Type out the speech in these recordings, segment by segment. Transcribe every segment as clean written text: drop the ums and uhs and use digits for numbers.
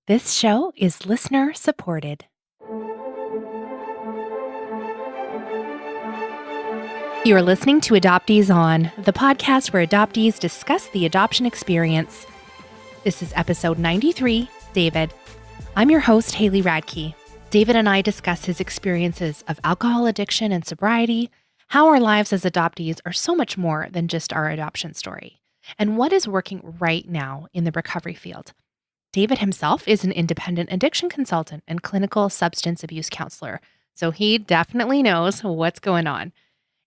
This show is listener supported. You are listening to Adoptees On, the podcast where adoptees discuss the adoption experience. This is episode 93, David. I'm your host, Haley Radke. David and I discuss his experiences of alcohol addiction and sobriety, how our lives as adoptees are so much more than just our adoption story, and what is working right now in the recovery field. David himself is an independent addiction consultant and clinical substance abuse counselor, so he definitely knows what's going on.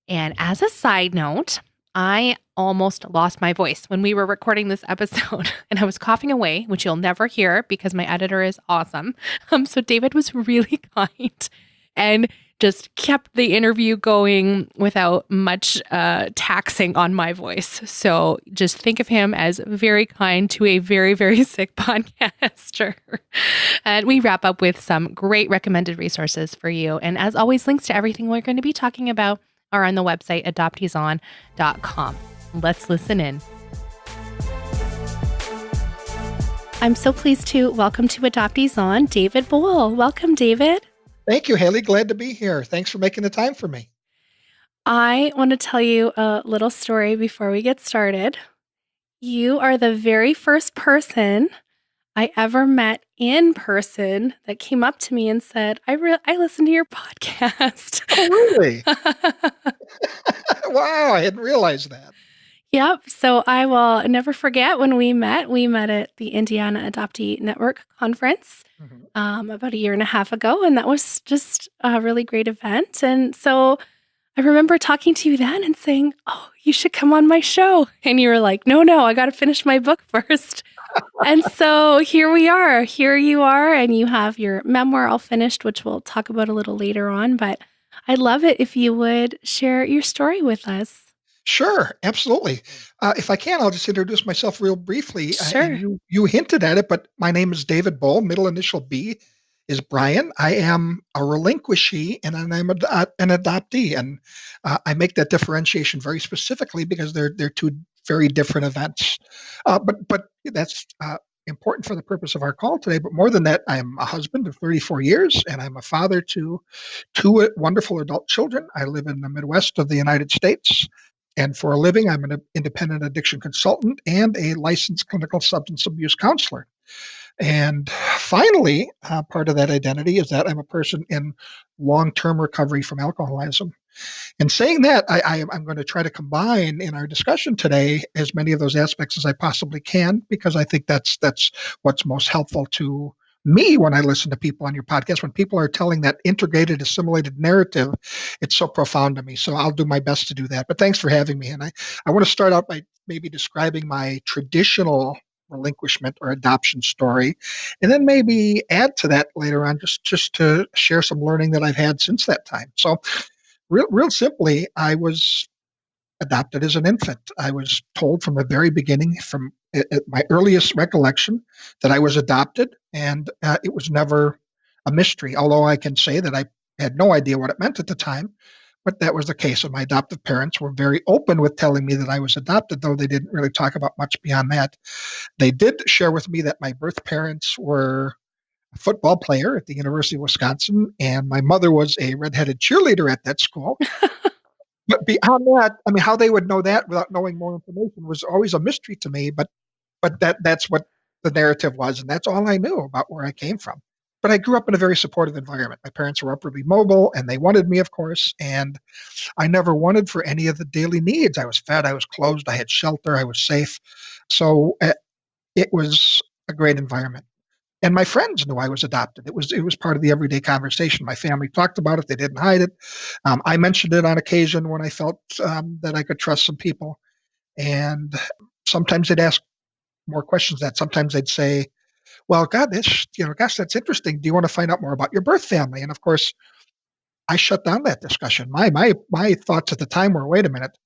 And as a side note, I almost lost my voice when we were recording this episode, and I was coughing away, which you'll never hear because my editor is awesome. So David was really kind and just kept the interview going without much taxing on my voice. So just think of him as very kind to a very, very sick podcaster. And we wrap up with some great recommended resources for you. And as always, links to everything we're going to be talking about are on the website adopteeson.com. Let's listen in. I'm so pleased to welcome to Adoptees On, David Bowl. Welcome, David. Thank you, Haley. Glad to be here. Thanks for making the time for me. I want to tell you a little story before we get started. You are the very first person I ever met in person that came up to me and said, I listened to your podcast. Oh, really? Wow, I hadn't realized that. Yep. So I will never forget when we met. We met at the Indiana Adoptee Network conference about a year and a half ago, and that was just a really great event. And so I remember talking to you then and saying, oh, you should come on my show. And you were like, no, I got to finish my book first. And so here we are. Here you are, and you have your memoir all finished, which we'll talk about a little later on. But I'd love it if you would share your story with us. Sure, absolutely. If I can, I'll just introduce myself real briefly. Sure. You hinted at it, but my name is David Bowl. Middle initial B is Brian. I am a relinquishee, and I'm an adoptee. And I make that differentiation very specifically because they're two very different events. But that's important for the purpose of our call today. But more than that, I'm a husband of 34 years, and I'm a father to two wonderful adult children. I live in the Midwest of the United States. And for a living, I'm an independent addiction consultant and a licensed clinical substance abuse counselor. And finally, part of that identity is that I'm a person in long-term recovery from alcoholism. And saying that, I'm going to try to combine in our discussion today as many of those aspects as I possibly can, because I think that's what's most helpful to me when I listen to people on your podcast. When people are telling that integrated, assimilated narrative, it's so profound to me. So I'll do my best to do that. But thanks for having me. And I want to start out by maybe describing my traditional relinquishment or adoption story, and then maybe add to that later on, just to share some learning that I've had since that time. So real simply, I was adopted as an infant. I was told from the very beginning, from my earliest recollection, that I was adopted, and it was never a mystery, although I can say that I had no idea what it meant at the time, but that was the case. And my adoptive parents were very open with telling me that I was adopted, though they didn't really talk about much beyond that. They did share with me that my birth parents were a football player at the University of Wisconsin, and my mother was a redheaded cheerleader at that school. But beyond that, I mean, how they would know that without knowing more information was always a mystery to me. But that's what the narrative was, and that's all I knew about where I came from. But I grew up in a very supportive environment. My parents were upwardly mobile, and they wanted me, of course. And I never wanted for any of the daily needs. I was fed, I was clothed, I had shelter, I was safe. So it was a great environment. And my friends knew I was adopted. It was part of the everyday conversation. My family talked about it. They didn't hide it. I mentioned it on occasion when I felt that I could trust some people. And sometimes they'd ask more questions. That sometimes they'd say, "Well, God, gosh, that's interesting. Do you want to find out more about your birth family?" And of course, I shut down that discussion. My thoughts at the time were, "Wait a minute.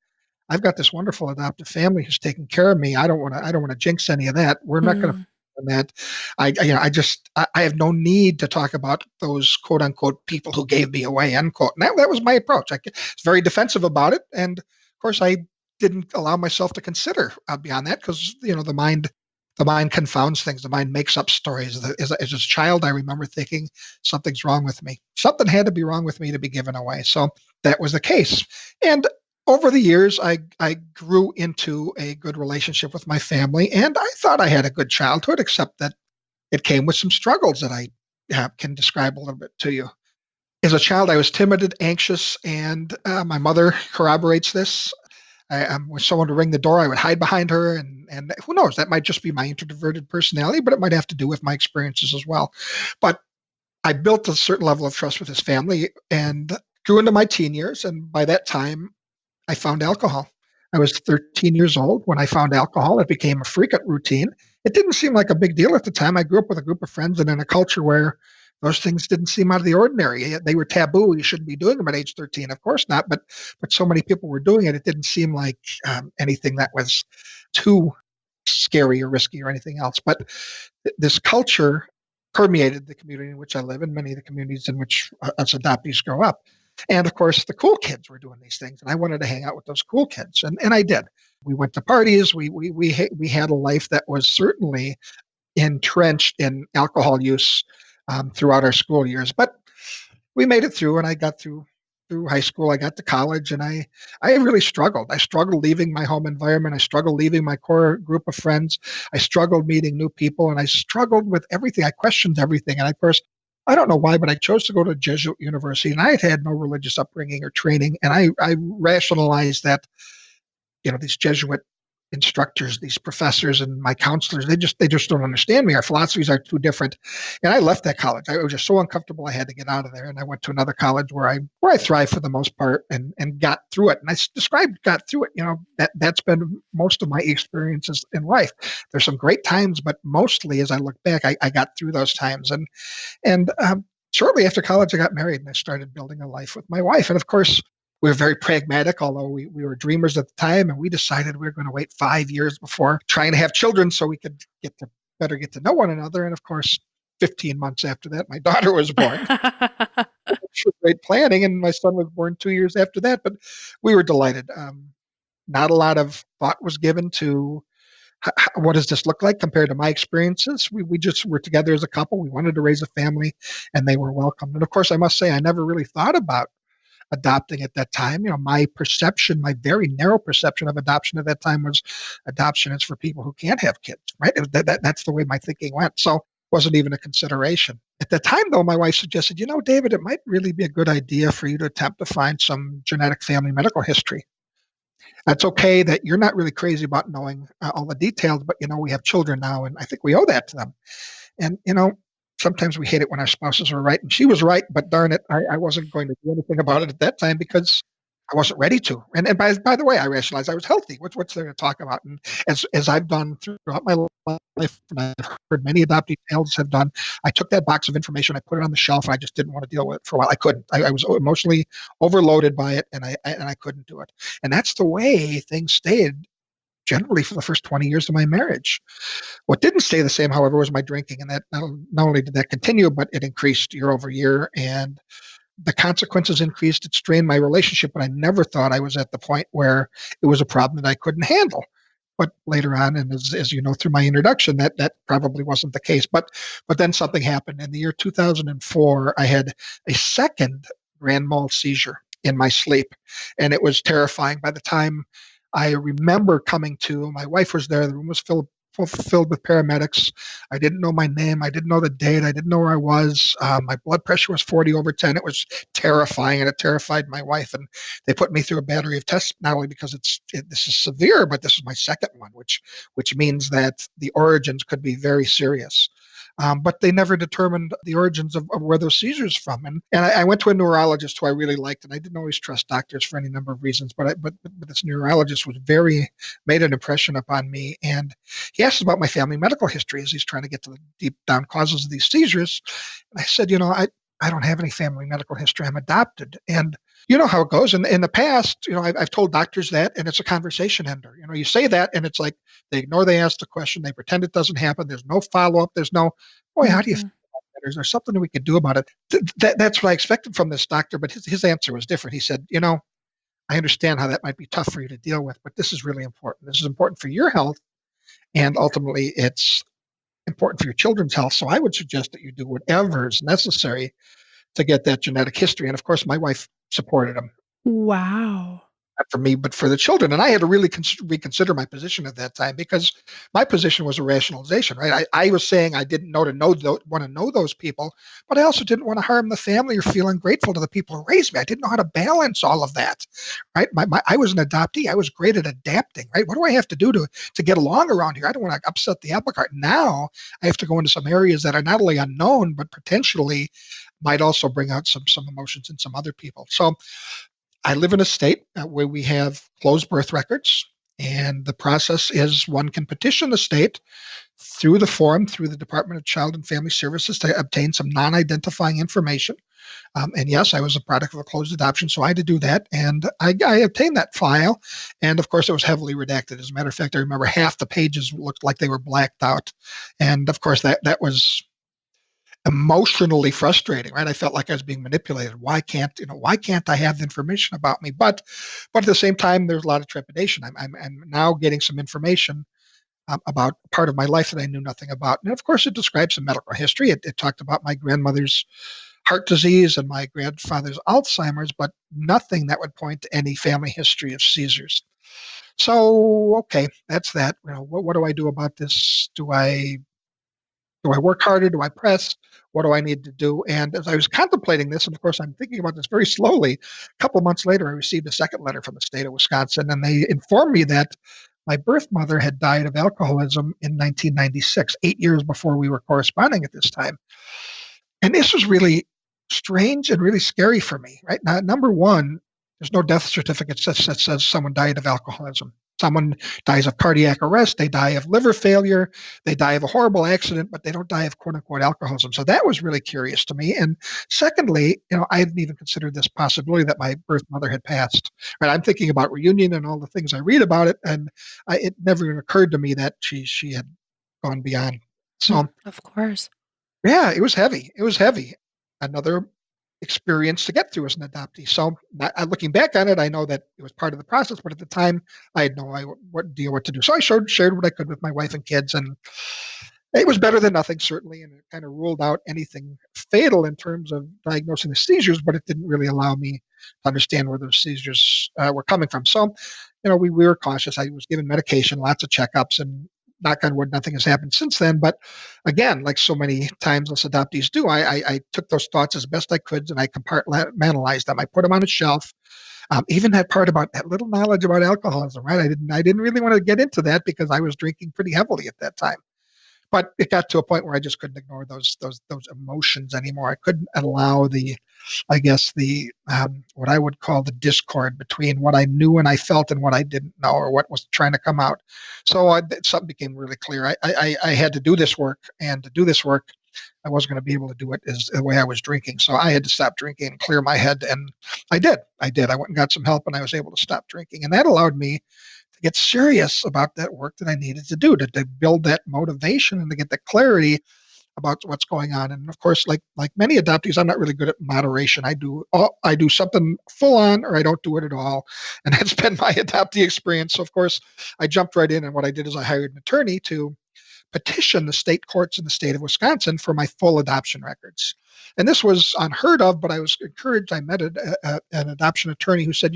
I've got this wonderful adoptive family who's taking care of me. I don't want to jinx any of that. We're not going to." That I have no need to talk about those quote unquote people who gave me away, unquote. And that was my approach. I was very defensive about it, and of course I didn't allow myself to consider beyond that, because the mind The mind confounds things. The mind makes up stories. As a child, I remember thinking something's wrong with me. Something had to be wrong with me to be given away. So that was the case. And over the years, I grew into a good relationship with my family, and I thought I had a good childhood, except that it came with some struggles that I can describe a little bit to you. As a child, I was timid and anxious, and my mother corroborates this. When someone would ring the door, I would hide behind her, and who knows, that might just be my introverted personality, but it might have to do with my experiences as well. But I built a certain level of trust with his family and grew into my teen years, and by that time, I found alcohol. I was 13 years old when I found alcohol. It became a frequent routine. It didn't seem like a big deal at the time. I grew up with a group of friends and in a culture where those things didn't seem out of the ordinary. They were taboo. You shouldn't be doing them at age 13. Of course not. But so many people were doing it. It didn't seem like anything that was too scary or risky or anything else. But this culture permeated the community in which I live and many of the communities in which us adoptees grow up. And of course, the cool kids were doing these things, and I wanted to hang out with those cool kids, and I did. We went to parties. We had a life that was certainly entrenched in alcohol use throughout our school years, but we made it through, and I got through high school. I got to college, and I really struggled. I struggled leaving my home environment. I struggled leaving my core group of friends. I struggled meeting new people, and I struggled with everything. I questioned everything, and of course, I don't know why, but I chose to go to Jesuit university, and I had no religious upbringing or training, and I rationalized that these Jesuit instructors, these professors, and my counselors, they just don't understand me. Our philosophies are too different, and I left that college. I was just so uncomfortable. I had to get out of there, and I went to another college where I thrived for the most part and got through it. And I described got through it. That's been most of my experiences in life. There's some great times, but mostly, as I look back, I got through those times. And shortly after college, I got married and I started building a life with my wife. And of course, we were very pragmatic, although we were dreamers at the time, and we decided we were going to wait 5 years before trying to have children so we could better get to know one another. And of course, 15 months after that, my daughter was born. Great planning, and my son was born 2 years after that, but we were delighted. Not a lot of thought was given to what does this look like compared to my experiences. We just were together as a couple. We wanted to raise a family, and they were welcome. And of course, I must say, I never really thought about adopting at that time. My perception, my very narrow perception of adoption at that time was adoption is for people who can't have kids, right? That's the way my thinking went. So it wasn't even a consideration. At the time, though, my wife suggested, David, it might really be a good idea for you to attempt to find some genetic family medical history. That's okay that you're not really crazy about knowing all the details, but, we have children now, and I think we owe that to them. And, sometimes we hate it when our spouses are right, and she was right, but darn it, I wasn't going to do anything about it at that time because I wasn't ready to. And by the way, I rationalized I was healthy. What's there to talk about? And as I've done throughout my life, and I've heard many adoptee tales have done, I took that box of information, I put it on the shelf, and I just didn't want to deal with it for a while. I couldn't. I was emotionally overloaded by it, and I couldn't do it. And that's the way things stayed generally for the first 20 years of my marriage. What didn't stay the same, however, was my drinking. And that not only did that continue, but it increased year over year. And the consequences increased. It strained my relationship. But I never thought I was at the point where it was a problem that I couldn't handle. But later on, and as you know through my introduction, that probably wasn't the case. But then something happened. In the year 2004, I had a second grand mal seizure in my sleep. And it was terrifying. By the time I remember coming to, my wife was there. The room was filled with paramedics. I didn't know my name. I didn't know the date. I didn't know where I was. My blood pressure was 40/10. It was terrifying, and it terrified my wife. And they put me through a battery of tests, not only because this is severe, but this is my second one, which means that the origins could be very serious. But they never determined the origins of where those seizures from. And I went to a neurologist who I really liked, and I didn't always trust doctors for any number of reasons, but this neurologist made an impression upon me. And he asked about my family medical history as he's trying to get to the deep down causes of these seizures. And I said, I don't have any family medical history. I'm adopted. And you know how it goes. In the past, I've told doctors that, and it's a conversation ender. You say that, and it's like they ignore they ask the question. They pretend it doesn't happen. There's no follow-up. There's no, boy, how do you feel about that? Is there something that we could do about it? That's what I expected from this doctor, but his answer was different. He said, I understand how that might be tough for you to deal with, but this is really important. This is important for your health, And ultimately, it's important for your children's health. So I would suggest that you do whatever is necessary to get that genetic history. And of course, my wife supported him. Wow. Not for me, but for the children. And I had to really reconsider my position at that time because my position was a rationalization, right? I was saying I didn't want to know those people, but I also didn't want to harm the family or feel ungrateful to the people who raised me. I didn't know how to balance all of that, right? I was an adoptee. I was great at adapting, right? What do I have to do to get along around here? I don't want to upset the apple cart. Now I have to go into some areas that are not only unknown, but potentially might also bring out some emotions in some other people. So I live in a state where we have closed birth records, and the process is one can petition the state through the Department of Child and Family Services to obtain some non-identifying information. And yes, I was a product of a closed adoption, so I had to do that, and I obtained that file. And of course, it was heavily redacted. As a matter of fact, I remember half the pages looked like they were blacked out, and of course, that was emotionally frustrating, right? I felt like I was being manipulated. Why can't I have the information about me? But at the same time, there's a lot of trepidation. I'm now getting some information about part of my life that I knew nothing about. And of course, it describes some medical history. It talked about my grandmother's heart disease and my grandfather's Alzheimer's, but nothing that would point to any family history of seizures. So, okay, that's that. What do I do about this? Do I work harder? Do I press? What do I need to do? And as I was contemplating this, and of course I'm thinking about this very slowly, a couple of months later, I received a second letter from the state of Wisconsin, and they informed me that my birth mother had died of alcoholism in 1996, 8 years before we were corresponding at this time. And this was really strange and really scary for me, right? Now, number one, there's no death certificate that says someone died of alcoholism. Someone dies of cardiac arrest, they die of liver failure, they die of a horrible accident, but they don't die of quote unquote alcoholism. So that was really curious to me. And secondly, I hadn't even considered this possibility that my birth mother had passed. Right? I'm thinking about reunion and all the things I read about it, and it never even occurred to me that she had gone beyond. So Of course. yeah, it was heavy. It was heavy. Another experience to get through as an adoptee. So, looking back on it, I know that it was part of the process, but at the time, I had no idea what to do. So I shared what I could with my wife and kids, and it was better than nothing, certainly, and it kind of ruled out anything fatal in terms of diagnosing the seizures, but it didn't really allow me to understand where those seizures were coming from. So, we were cautious. I was given medication, lots of checkups, and knock on wood, nothing has happened since then. But again, like so many times us adoptees do, I took those thoughts as best I could and I compartmentalized them. I put them on a shelf. Even that part about that little knowledge about alcoholism, right? I didn't really want to get into that because I was drinking pretty heavily at that time. But it got to a point where I just couldn't ignore those emotions anymore. I couldn't allow the what I would call the discord between what I knew and I felt and what I didn't know or what was trying to come out. So something became really clear. I had to do this work, and to do this work, I wasn't going to be able to do it as the way I was drinking. So I had to stop drinking and clear my head, and I did. I went and got some help, and I was able to stop drinking, and that allowed me to get serious about that work that I needed to do to build that motivation and to get the clarity about what's going on. And of course, like many adoptees, I'm not really good at moderation. I do something full on, or I don't do it at all, and that's been my adoptee experience. So of course, I jumped right in, and what I did is I hired an attorney to petition the state courts in the state of Wisconsin for my full adoption records. And this was unheard of, but I was encouraged. I met an adoption attorney who said,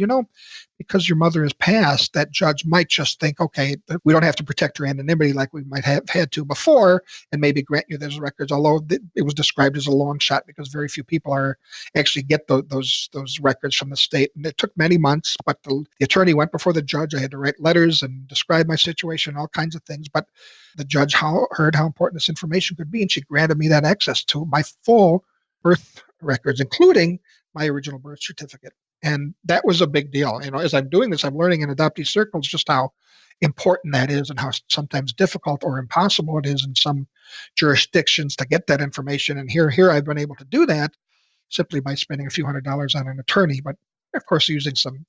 because your mother has passed, that judge might just think, okay, we don't have to protect her anonymity like we might have had to before, and maybe grant you those records, although it was described as a long shot because very few people actually get those records from the state. And it took many months, but the attorney went before the judge. I had to write letters and describe my situation, all kinds of things. But the judge heard how important this information could be, and she granted me that access to my full birth records, including my original birth certificate. And that was a big deal. As I'm doing this, I'm learning in adoptee circles just how important that is and how sometimes difficult or impossible it is in some jurisdictions to get that information. And here I've been able to do that simply by spending a few $100s on an attorney, but of course using some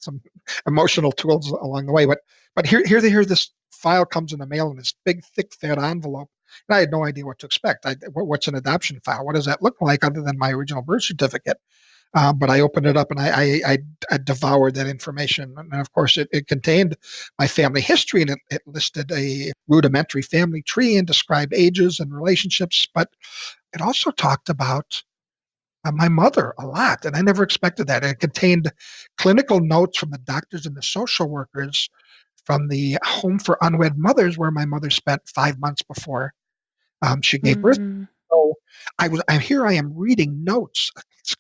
emotional tools along the way. But here this file comes in the mail in this big, thick, fat envelope. And I had no idea what to expect. What's an adoption file? What does that look like other than my original birth certificate? But I opened it up and I devoured that information. And of course, it contained my family history, and it listed a rudimentary family tree and described ages and relationships. But it also talked about my mother a lot, and I never expected that. It contained clinical notes from the doctors and the social workers from the home for unwed mothers, where my mother spent 5 months before she gave birth. Mm. So I'm here. I am reading notes.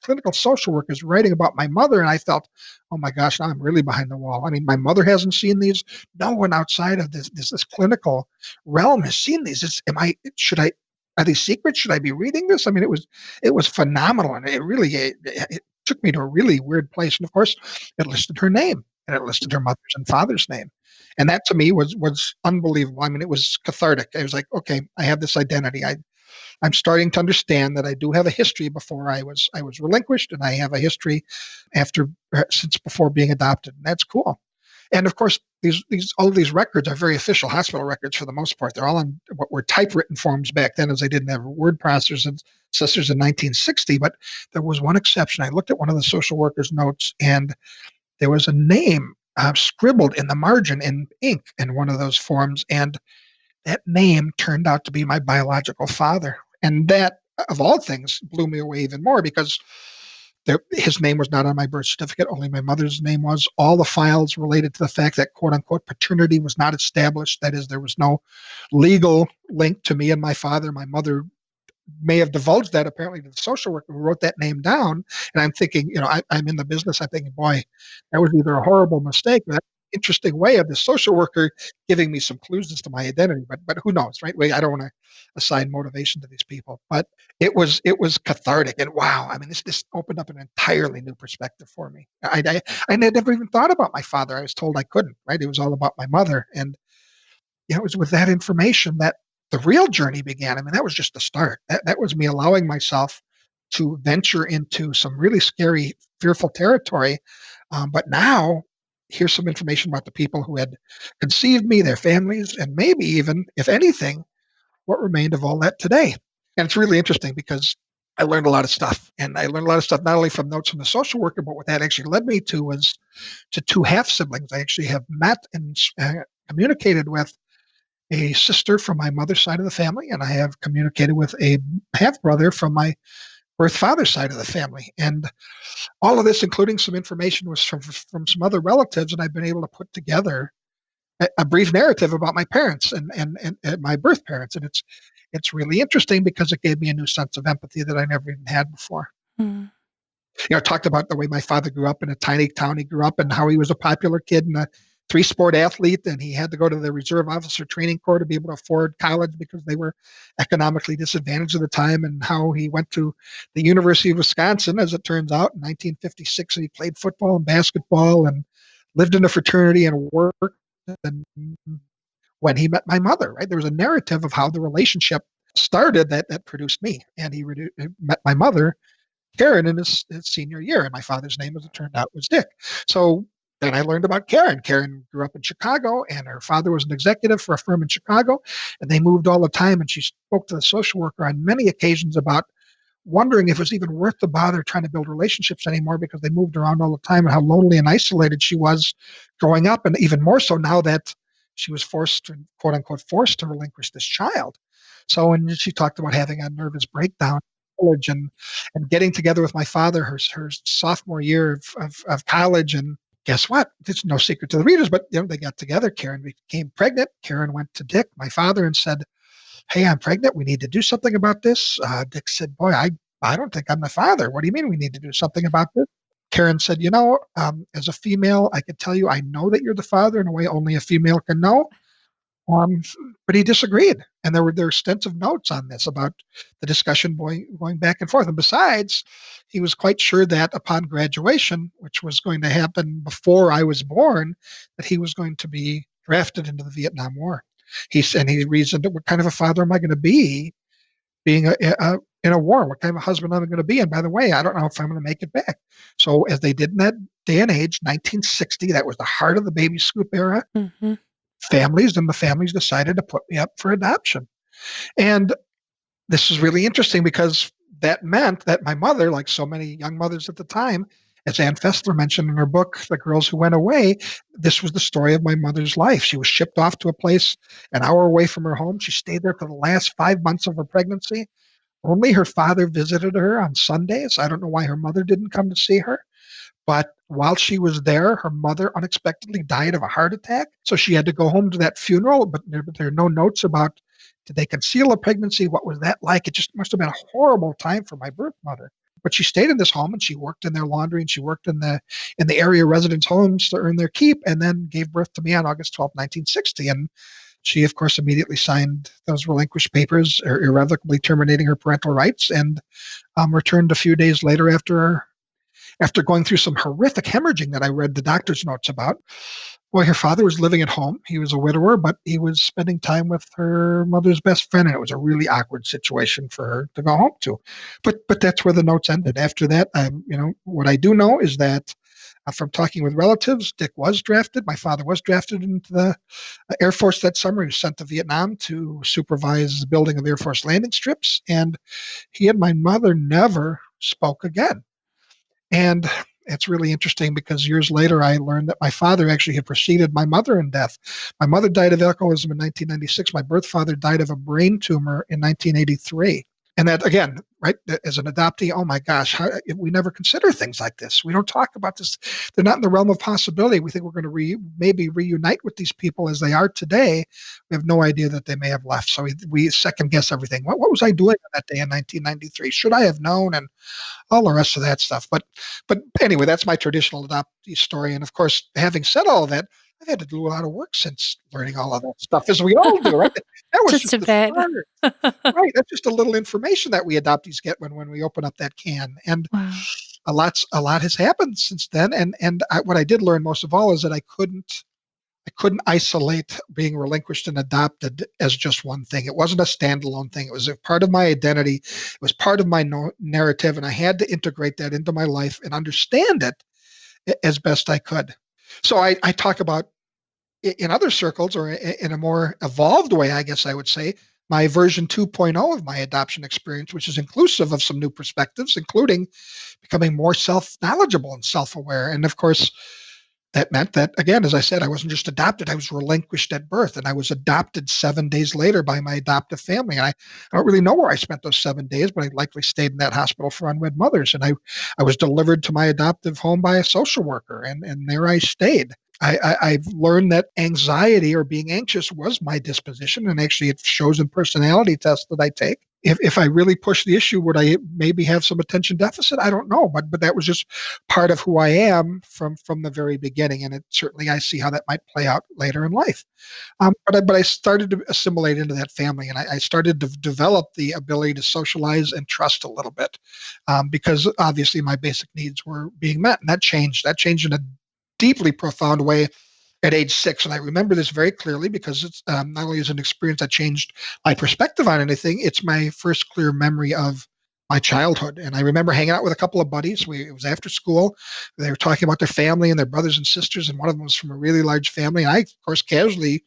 Clinical social workers writing about my mother, and I felt, oh my gosh, now I'm really behind the wall. I mean, my mother hasn't seen these. No one outside of this clinical realm has seen these. Should I? Are these secrets? Should I be reading this? I mean, it was phenomenal, and it took me to a really weird place. And of course, it listed her name, and it listed her mother's and father's name. And that to me was unbelievable. I mean, it was cathartic. I was like, okay, I have this identity. I'm starting to understand that I do have a history before I was relinquished, and I have a history after since before being adopted, and that's cool. And of course, all of these records are very official hospital records for the most part. They're all on what were typewritten forms back then, as they didn't have word processors and processors in 1960. But there was one exception. I looked at one of the social workers' notes, and there was a name scribbled in the margin in ink in one of those forms, and that name turned out to be my biological father. And that, of all things, blew me away even more because his name was not on my birth certificate. Only my mother's name was. All the files related to the fact that, quote unquote, paternity was not established. That is, there was no legal link to me and my father. My mother may have divulged that apparently to the social worker who wrote that name down. And I'm thinking, I'm in the business. I'm thinking, boy, that was either a horrible mistake or that interesting way of the social worker giving me some clues as to my identity. But who knows, right? I don't want to assign motivation to these people. But it was cathartic, and wow, I mean, this opened up an entirely new perspective for me. I never even thought about my father. I was told I couldn't. Right? It was all about my mother, and it was with that information that the real journey began. I mean, that was just the start. That was me allowing myself to venture into some really scary, fearful territory. But now, here's some information about the people who had conceived me, their families, and maybe even, if anything, what remained of all that today. And it's really interesting because I learned a lot of stuff. And I learned a lot of stuff not only from notes from the social worker, but what that actually led me to was to two half siblings. I actually have met and communicated with a sister from my mother's side of the family, and I have communicated with a half brother from my birth father's side of the family. And all of this, including some information, was from some other relatives, and I've been able to put together a brief narrative about my parents and my birth parents. And it's really interesting because it gave me a new sense of empathy that I never even had before. Mm. I talked about the way my father grew up in a tiny town he grew up in, how he was a popular kid and a three-sport athlete, and he had to go to the reserve officer training corps to be able to afford college because they were economically disadvantaged at the time, and how he went to the University of Wisconsin, as it turns out, in 1956, and he played football and basketball and lived in a fraternity and worked. And when he met my mother, right, there was a narrative of how the relationship started that produced me, and he met my mother, Karen, in his senior year, and my father's name, as it turned out, was Dick. So then I learned about Karen. Karen grew up in Chicago, and her father was an executive for a firm in Chicago, and they moved all the time, and she spoke to the social worker on many occasions about wondering if it was even worth the bother trying to build relationships anymore because they moved around all the time, and how lonely and isolated she was growing up, and even more so now that she was forced to, quote unquote, forced to relinquish this child. So, and she talked about having a nervous breakdown in college and getting together with my father her sophomore year of college. And guess what? It's no secret to the readers, but they got together. Karen became pregnant. Karen went to Dick, my father, and said, "Hey, I'm pregnant. We need to do something about this." Dick said, "Boy, I don't think I'm the father. What do you mean we need to do something about this?" Karen said, as a female, I could tell you I know that you're the father in a way only a female can know. Um, but he disagreed. And there were extensive notes on this about the discussion going back and forth. And besides, he was quite sure that upon graduation, which was going to happen before I was born, that he was going to be drafted into the Vietnam War. He reasoned, what kind of a father am I going to be being in a war? What kind of a husband am I going to be? And by the way, I don't know if I'm going to make it back. So as they did in that day and age, 1960, that was the heart of the baby scoop era. Mm-hmm. The families decided to put me up for adoption. And this is really interesting because that meant that my mother, like so many young mothers at the time, as Ann Fessler mentioned in her book, The Girls Who Went Away, this was the story of my mother's life. She was shipped off to a place an hour away from her home. She stayed there for the last 5 months of her pregnancy. Only her father visited her on Sundays. I don't know why her mother didn't come to see her. But while she was there, her mother unexpectedly died of a heart attack. So she had to go home to that funeral, but there are no notes about did they conceal a pregnancy? What was that like? It just must have been a horrible time for my birth mother. But she stayed in this home and she worked in their laundry and she worked in the area residents' homes to earn their keep, and then gave birth to me on August 12th, 1960. And she, of course, immediately signed those relinquished papers, irrevocably terminating her parental rights, and returned a few days later after going through some horrific hemorrhaging that I read the doctor's notes about. Boy, her father was living at home. He was a widower, but he was spending time with her mother's best friend, and it was a really awkward situation for her to go home to. But that's where the notes ended. After that, what I do know is that from talking with relatives, Dick was drafted. My father was drafted into the Air Force that summer. He was sent to Vietnam to supervise the building of Air Force landing strips, and he and my mother never spoke again. And it's really interesting because years later, I learned that my father actually had preceded my mother in death. My mother died of alcoholism in 1996. My birth father died of a brain tumor in 1983. And that, again, right, as an adoptee, oh my gosh, we never consider things like this. We don't talk about this. They're not in the realm of possibility. We think we're going to maybe reunite with these people as they are today. We have no idea that they may have left. So we second guess everything. What was I doing on that day in 1993? Should I have known? And all the rest of that stuff. But anyway, that's my traditional adoptee story. And of course, having said all of that, I've had to do a lot of work since learning all of that stuff, as we all do, right? That was just a bit. Right. That's just a little information that we adoptees get when we open up that can. And wow. a lot has happened since then. And what I did learn most of all is that I couldn't isolate being relinquished and adopted as just one thing. It wasn't a standalone thing. It was a part of my identity. It was part of my narrative, and I had to integrate that into my life and understand it as best I could. So I talk about, in other circles, or in a more evolved way, I guess I would say, my version 2.0 of my adoption experience, which is inclusive of some new perspectives, including becoming more self-knowledgeable and self-aware. And of course, that meant that, again, as I said, I wasn't just adopted, I was relinquished at birth, and I was adopted 7 days later by my adoptive family. And I don't really know where I spent those 7 days, but I likely stayed in that hospital for unwed mothers. And I was delivered to my adoptive home by a social worker, and there I stayed. I've learned that anxiety or being anxious was my disposition, and actually it shows in personality tests that I take. If I really push the issue, would I maybe have some attention deficit? I don't know, but that was just part of who I am from the very beginning, and certainly I see how that might play out later in life. But I started to assimilate into that family, and I started to develop the ability to socialize and trust a little bit, because obviously my basic needs were being met, and that changed. That changed in a deeply profound way at age 6. And I remember this very clearly because it's not only is an experience that changed my perspective on anything, it's my first clear memory of my childhood. And I remember hanging out with a couple of buddies. It was after school. They were talking about their family and their brothers and sisters, and one of them was from a really large family. And I, of course, casually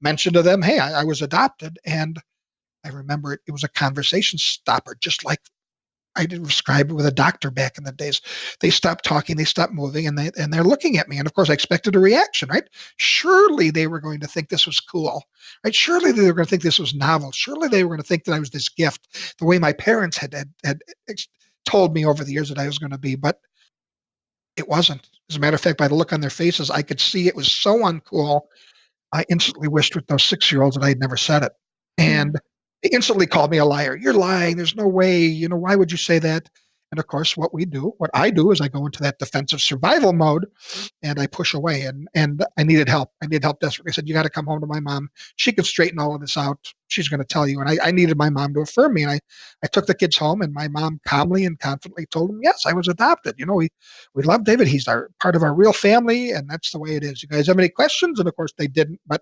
mentioned to them, hey, I was adopted. And I remember it was a conversation stopper, just like I did describe it with a doctor back in the days. They stopped talking, they stopped moving, and they're looking at me. And of course, I expected a reaction, right? Surely they were going to think this was cool, right? Surely they were going to think this was novel. Surely they were going to think that I was this gift, the way my parents had told me over the years that I was going to be. But it wasn't. As a matter of fact, by the look on their faces, I could see it was so uncool. I instantly wished with those 6-year-olds that I had never said it. And they instantly called me a liar. You're lying. There's no way. Why would you say that? And of course, what I do is I go into that defensive survival mode and I push away. And I needed help. I needed help desperately. I said, you got to come home to my mom. She can straighten all of this out. She's going to tell you. And I needed my mom to affirm me. And I took the kids home, and my mom calmly and confidently told them, yes, I was adopted. We love David. He's part of our real family. And that's the way it is. You guys have any questions? And of course they didn't, but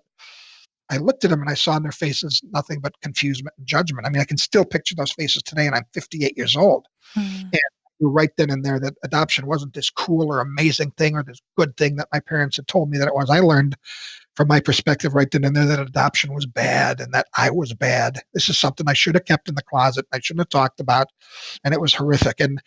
I looked at them and I saw in their faces nothing but confusement and judgment. I mean, I can still picture those faces today, and I'm 58 years old. And I knew right then and there that adoption wasn't this cool or amazing thing or this good thing that my parents had told me that it was. I learned from my perspective right then and there that adoption was bad and that I was bad. This is something I should have kept in the closet. I shouldn't have talked about, and it was horrific. And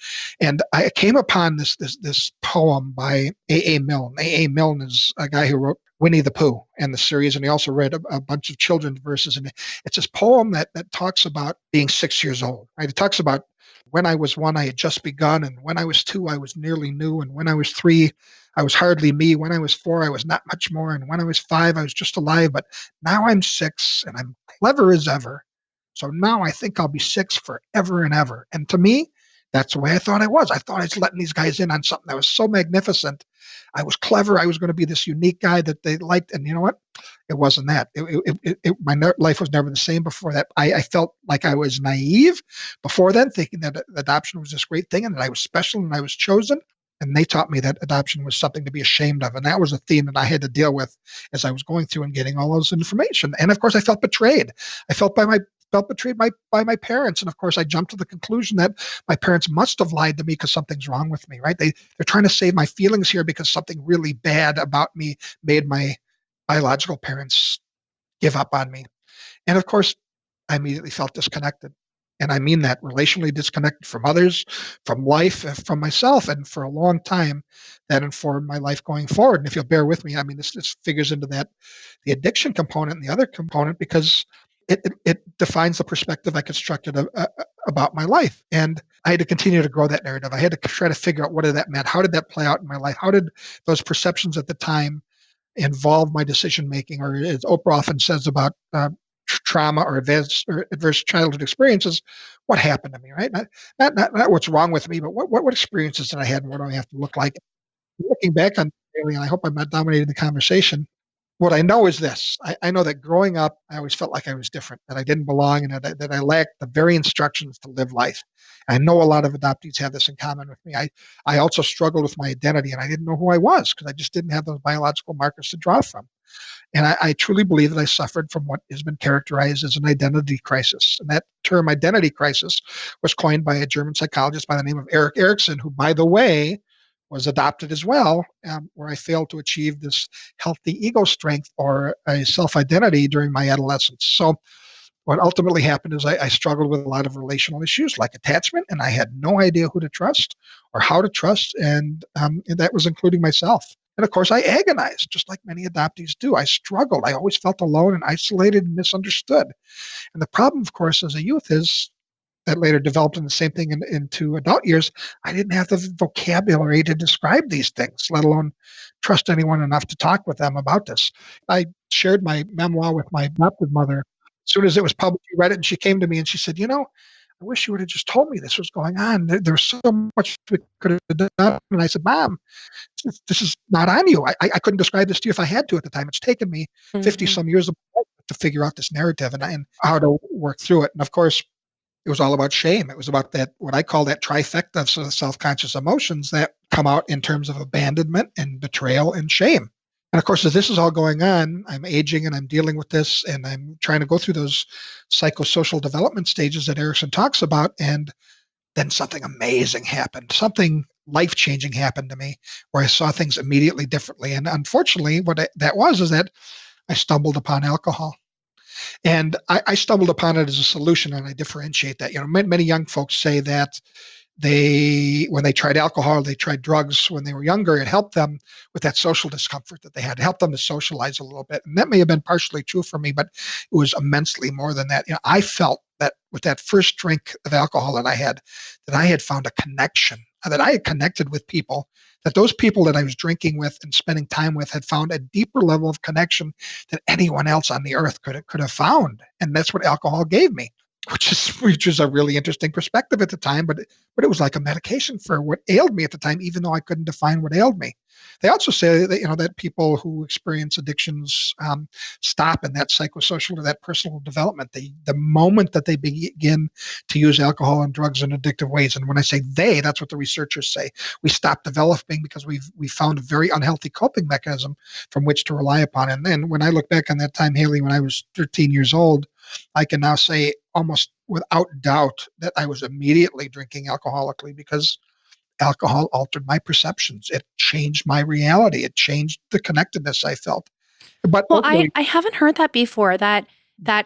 I came upon this poem by A. Milne. A. Milne is a guy who wrote Winnie the Pooh and the series, and he also read a bunch of children's verses. And it's this poem that talks about being 6 years old. Right? It talks about when I was 1, I had just begun, and when I was 2, I was nearly new, and when I was 3, I was hardly me. When I was 4, I was not much more, and when I was 5, I was just alive. But now I'm 6, and I'm clever as ever. So now I think I'll be 6 forever and ever. And to me, that's the way I thought I was. I thought I was letting these guys in on something that was so magnificent. I was clever. I was going to be this unique guy that they liked. And you know what? It wasn't that. My life was never the same before that. I felt like I was naive before then, thinking that adoption was this great thing and that I was special and I was chosen. And they taught me that adoption was something to be ashamed of. And that was a theme that I had to deal with as I was going through and getting all those information. And of course, I felt betrayed. I felt betrayed by my parents. And of course, I jumped to the conclusion that my parents must have lied to me because something's wrong with me, right? They're trying to save my feelings here because something really bad about me made my biological parents give up on me. And of course, I immediately felt disconnected. And I mean that, relationally disconnected from others, from life, from myself. And for a long time, that informed my life going forward. And if you'll bear with me, I mean, this figures into that, the addiction component and the other component, because it defines the perspective I constructed about my life. And I had to continue to grow that narrative. I had to try to figure out what did that mean? How did that play out in my life? How did those perceptions at the time involve my decision making? Or as Oprah often says about trauma or adverse childhood experiences, what happened to me, right? Not what's wrong with me, but what experiences did I have and what do I have to look like? Looking back on it, and I hope I'm not dominating the conversation, what I know is this. I know that growing up, I always felt like I was different, that I didn't belong, and that I lacked the very instructions to live life. I know a lot of adoptees have this in common with me. I also struggled with my identity, and I didn't know who I was because I just didn't have those biological markers to draw from. And I truly believe that I suffered from what has been characterized as an identity crisis. And that term, identity crisis, was coined by a German psychologist by the name of Erik Erikson, who, by the way, was adopted as well, where I failed to achieve this healthy ego strength or a self-identity during my adolescence. So what ultimately happened is I struggled with a lot of relational issues like attachment, and I had no idea who to trust or how to trust, and that was including myself. And of course, I agonized, just like many adoptees do. I struggled. I always felt alone and isolated and misunderstood. And the problem, of course, as a youth is that later developed in the same thing into adult years, I didn't have the vocabulary to describe these things, let alone trust anyone enough to talk with them about this. I shared my memoir with my adopted mother. As soon as it was published, she read it and she came to me and she said, I wish you would have just told me this was going on. There's so much we could have done. And I said, Mom, this is not on you. I couldn't describe this to you if I had to at the time. It's taken me 50 some years to figure out this narrative and how to work through it. And of course, it was all about shame. It was about that, what I call that trifecta of self-conscious emotions that come out in terms of abandonment and betrayal and shame. And of course, as this is all going on, I'm aging and I'm dealing with this and I'm trying to go through those psychosocial development stages that Erikson talks about. And then something amazing happened. Something life-changing happened to me where I saw things immediately differently. And unfortunately, that was that I stumbled upon alcohol. And I stumbled upon it as a solution, and I differentiate that. Many young folks say that when they tried alcohol, they tried drugs when they were younger, it helped them with that social discomfort that they had. It helped them to socialize a little bit. And that may have been partially true for me, but it was immensely more than that. I felt that with that first drink of alcohol that I had found a connection, that I had connected with people, that those people that I was drinking with and spending time with had found a deeper level of connection than anyone else on the earth could have found. And that's what alcohol gave me, which is a really interesting perspective at the time, but it was like a medication for what ailed me at the time, even though I couldn't define what ailed me. They also say that, that people who experience addictions stop in that psychosocial or that personal development the moment that they begin to use alcohol and drugs in addictive ways. And when I say they, that's what the researchers say. We stop developing because we found a very unhealthy coping mechanism from which to rely upon. And then when I look back on that time, Haley, when I was 13 years old, I can now say almost without doubt that I was immediately drinking alcoholically because alcohol altered my perceptions. It changed my reality. It changed the connectedness I felt. But Well, ultimately, I haven't heard that before, that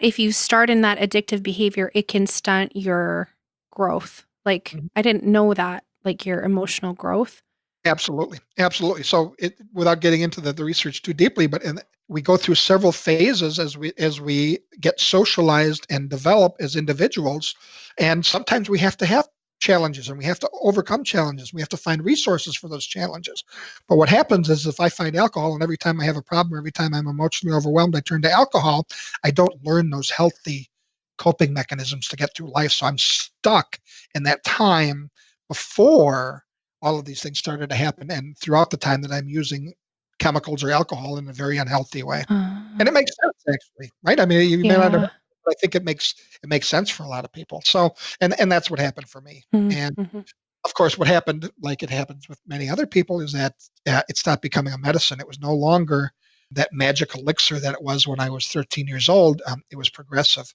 if you start in that addictive behavior, it can stunt your growth. Like, I didn't know that, like your emotional growth. absolutely, absolutely. So, without getting into the research too deeply, but we go through several phases as we get socialized and develop as individuals, and sometimes we have to have challenges and we have to overcome challenges. We have to find resources for those challenges. But what happens is if I find alcohol, and every time I have a problem, every time I'm emotionally overwhelmed, I turn to alcohol, I don't learn those healthy coping mechanisms to get through life. So I'm stuck in that time before all of these things started to happen, and throughout the time that I'm using chemicals or alcohol in a very unhealthy way. And Uh, it makes sense, actually, right? I mean, you may not have, yeah. but I think it makes sense for a lot of people. So, and that's what happened for me. And Mm-hmm. of course, what happened, like it happens with many other people, is that it stopped becoming a medicine. It was no longer that magic elixir that it was when I was 13 years old. It was progressive,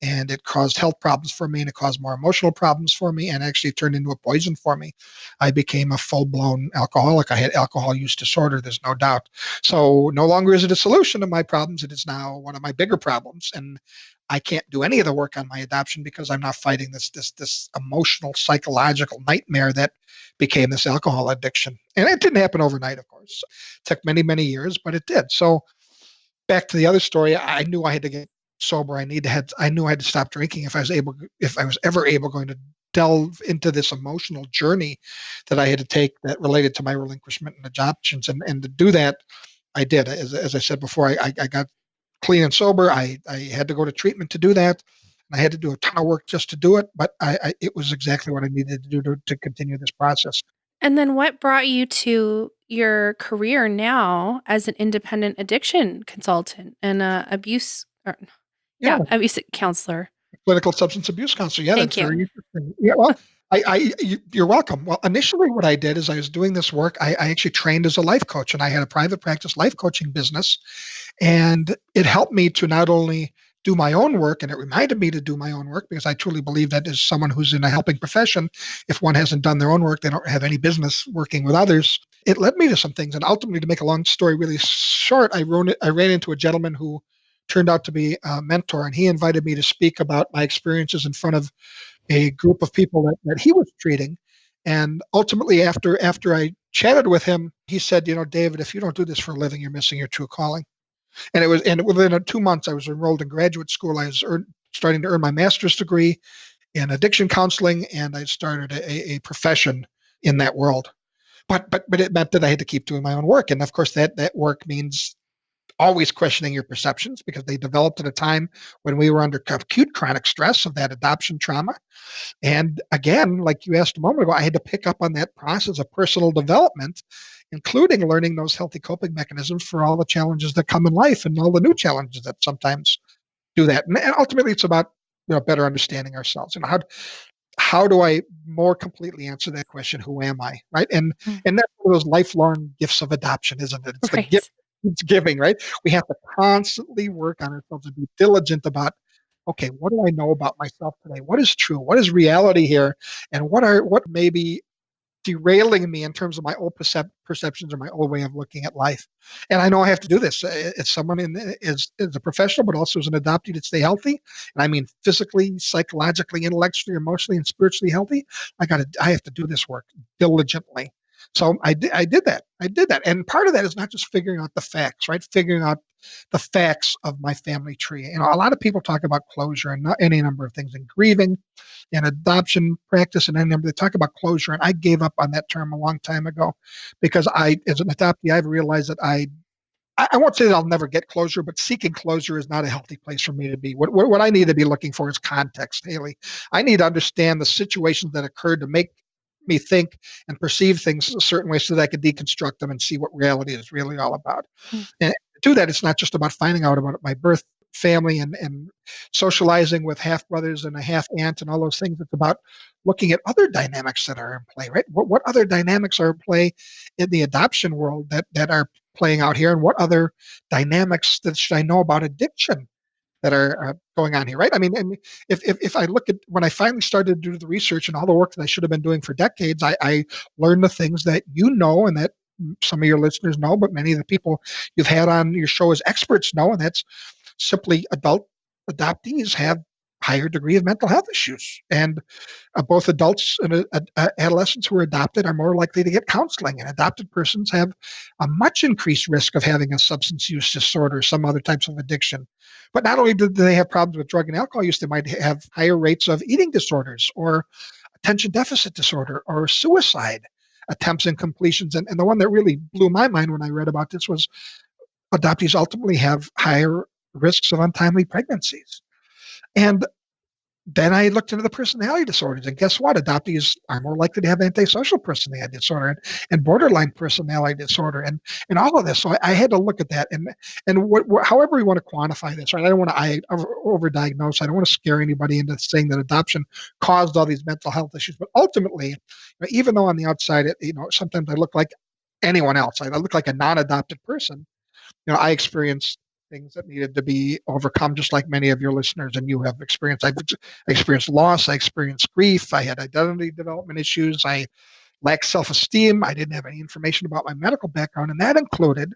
and it caused health problems for me, and it caused more emotional problems for me, and actually turned into a poison for me. I became a full-blown alcoholic. I had alcohol use disorder. There's no doubt. So no longer is it a solution to my problems. It is now one of my bigger problems, and I can't do any of the work on my adoption because I'm not fighting this emotional psychological nightmare that became this alcohol addiction. And it didn't happen overnight, of course. It took many years, but it did. So back to the other story, I knew I had to get sober. I knew I had to stop drinking if I was ever able going to delve into this emotional journey that I had to take that related to my relinquishment and adoptions. And to do that, I did. As I said before, I got clean and sober. I had to go to treatment to do that. And I had to do a ton of work just to do it, but it was exactly what I needed to do to continue this process. And then what brought you to your career now as an independent addiction consultant and Yeah, abuse counselor? clinical substance abuse counselor. Yeah, Thank that's you. very interesting. Yeah, well, you're welcome. Well, initially, what I did is I was doing this work. I actually trained as a life coach, and I had a private practice life coaching business, and it helped me to not only do my own work, and it reminded me to do my own work because I truly believe that as someone who's in a helping profession, if one hasn't done their own work, they don't have any business working with others. It led me to some things, and ultimately, to make a long story really short, I ran into a gentleman who turned out to be a mentor, and he invited me to speak about my experiences in front of a group of people that he was treating. And ultimately, after I chatted with him, he said, David, if you don't do this for a living, you're missing your true calling. And within 2 months, I was enrolled in graduate school. I was starting to earn my master's degree in addiction counseling, and I started a profession in that world. But it meant that I had to keep doing my own work, and of course that work means always questioning your perceptions because they developed at a time when we were under acute chronic stress of that adoption trauma. And again, like you asked a moment ago, I had to pick up on that process of personal development, including learning those healthy coping mechanisms for all the challenges that come in life and all the new challenges that sometimes do that. And ultimately, it's about better understanding ourselves. How do I more completely answer that question? Who am I? Right. Mm. And that's one of those lifelong gifts of adoption, isn't it? It's the gift Right. it's giving, right? We have to constantly work on ourselves and be diligent about, okay, what do I know about myself today? What is true? What is reality here? And what may be derailing me in terms of my old perceptions or my old way of looking at life. And I know I have to do this as someone as a professional, but also as an adoptee to stay healthy. And I mean physically, psychologically, intellectually, emotionally, and spiritually healthy. I have to do this work diligently. So I did that. I did that. And part of that is not just figuring out the facts, right? Figuring out the facts of my family tree. A lot of people talk about closure and not any number of things and grieving and adoption practice and any number. They talk about closure, and I gave up on that term a long time ago because as an adoptee, I've realized that I won't say that I'll never get closure, but seeking closure is not a healthy place for me to be. What I need to be looking for is context, Haley. I need to understand the situations that occurred to make me think and perceive things a certain way so that I can deconstruct them and see what reality is really all about. Mm. And to do that, it's not just about finding out about my birth family and socializing with half brothers and a half aunt and all those things. It's about looking at other dynamics that are in play, right? What other dynamics are in play in the adoption world that are playing out here, and what other dynamics that should I know about addiction that are going on here, right? I mean, if I look at when I finally started to do the research and all the work that I should have been doing for decades, I learned the things that and that some of your listeners know, but many of the people you've had on your show as experts know, and that's simply adult adoptees have higher degree of mental health issues. And both adults and adolescents who are adopted are more likely to get counseling, and adopted persons have a much increased risk of having a substance use disorder, some other types of addiction. But not only do they have problems with drug and alcohol use, they might have higher rates of eating disorders or attention deficit disorder or suicide attempts and completions. And the one that really blew my mind when I read about this was adoptees ultimately have higher risks of untimely pregnancies. And then I looked into the personality disorders, and guess what? Adoptees are more likely to have antisocial personality disorder and borderline personality disorder, and all of this. So I had to look at that, and however we want to quantify this, right? I don't want to overdiagnose. I don't want to scare anybody into saying that adoption caused all these mental health issues. But ultimately, even though on the outside, sometimes I look like anyone else. I look like a non-adopted person. I experienced things that needed to be overcome, just like many of your listeners and you have experienced. I experienced loss. I experienced grief. I had identity development issues. I lacked self-esteem. I didn't have any information about my medical background, and that included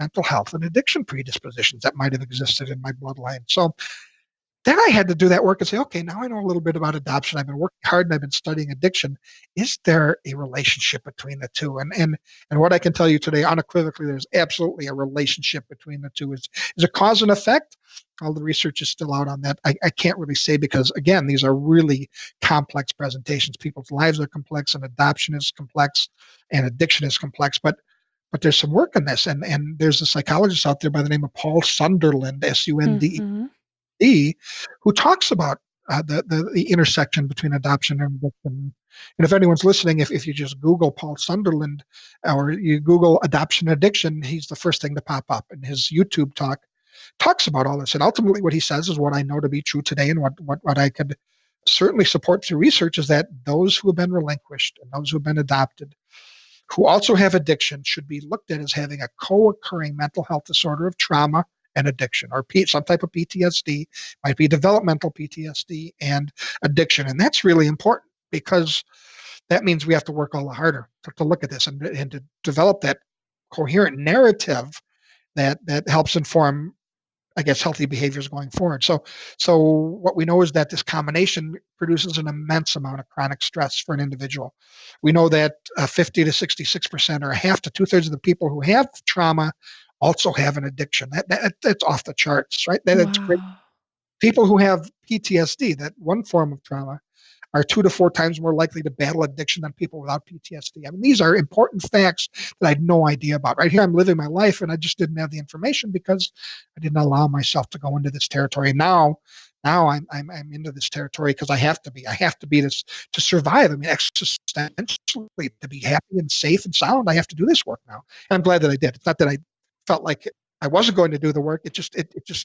mental health and addiction predispositions that might have existed in my bloodline. So then I had to do that work and say, okay, now I know a little bit about adoption. I've been working hard and I've been studying addiction. Is there a relationship between the two? And what I can tell you today, unequivocally, there's absolutely a relationship between the two. Is a cause and effect? All the research is still out on that. I can't really say because, again, these are really complex presentations. People's lives are complex, and adoption is complex, and addiction is complex. But there's some work on this, and there's a psychologist out there by the name of Paul Sunderland, Sunde. Mm-hmm. Who talks about the intersection between adoption and addiction. And if anyone's listening, if you just Google Paul Sunderland or you Google adoption addiction, he's the first thing to pop up. And his YouTube talks about all this. And ultimately what he says is what I know to be true today, and what I could certainly support through research, is that those who have been relinquished and those who have been adopted who also have addiction should be looked at as having a co-occurring mental health disorder of trauma and addiction, or some type of PTSD, might be developmental PTSD and addiction. And that's really important, because that means we have to work all the harder to look at this and to develop that coherent narrative that helps inform, I guess, healthy behaviors going forward. So what we know is that this combination produces an immense amount of chronic stress for an individual. We know that 50 to 66%, or a half to two-thirds of the people who have trauma also have an addiction. That's off the charts, right? That's great. People who have PTSD, that one form of trauma, are 2 to 4 times more likely to battle addiction than people without PTSD. I mean, these are important facts that I had no idea about. Right here, I'm living my life, and I just didn't have the information because I didn't allow myself to go into this territory. Now I'm into this territory because I have to be. I have to be this to survive. I mean, existentially, to be happy and safe and sound, I have to do this work now. And I'm glad that I did. It's not that I felt like I wasn't going to do the work. It just,